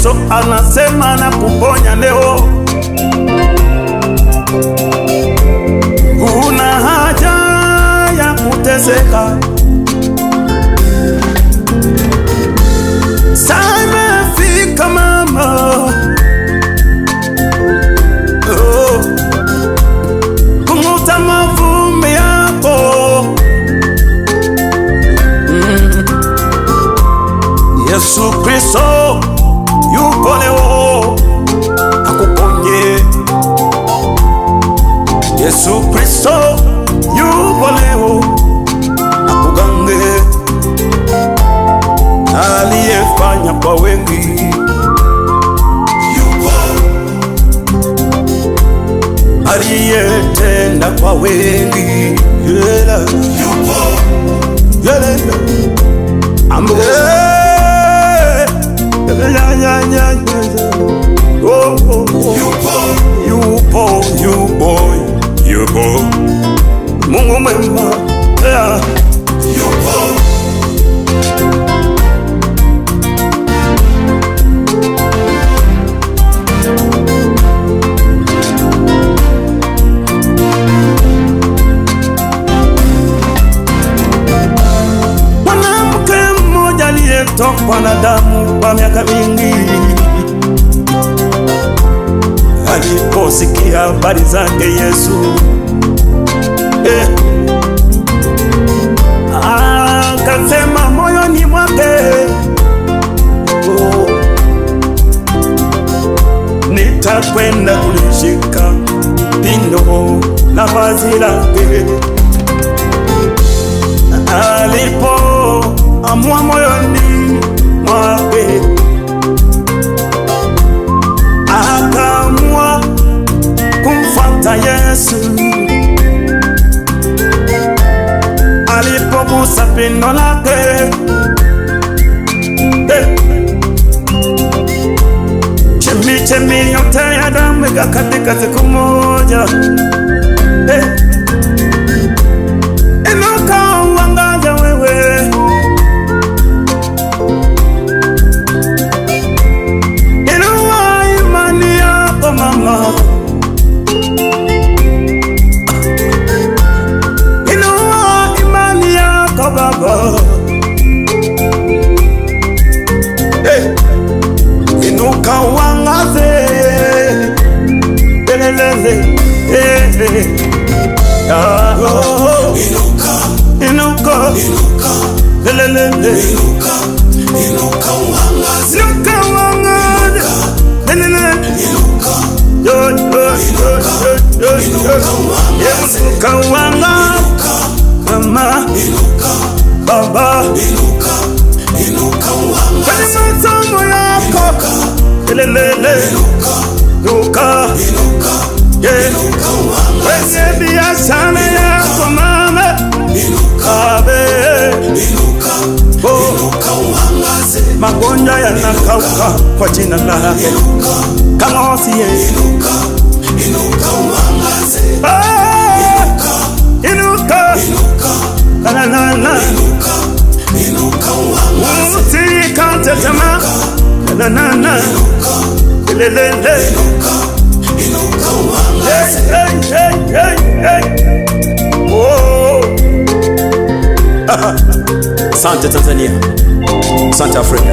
Kristo anasema na kuponya leo. Una haja ya kuteseka, saa fika mama. Kumuta mavumbi yako. Yesu Kristo yupo leo akuponye. Yesu Kristo yupo leo akugange. Aliyefanya kwa wengi yupo, aliyetenda kwa wengi yupo. Yupo Mungu mwema, yupo. Mwanamke mmoja aliyetokwa na damu kwa miaka mingi, aliposikia habari zake Yesu, akasema moyoni mwake, nitakwenda kulishika pindo la vazi lake. Alipoamua moyoni mwake, akaamua kumfuata Yesu. Alipogusa pindo lake, chemi yote ya damu ikakatika siku moja. Inuka uangaze wewe, inua imani yako mama, inua imani yako baba. Inuka uangaze, inuka mama, baba, masomo yako, kwenye biashara yako mama, magonjwa yanakauka kwa jina lake. Kama usiye inuka, usikate tamaa, Asante Tanzania, asante Afrika.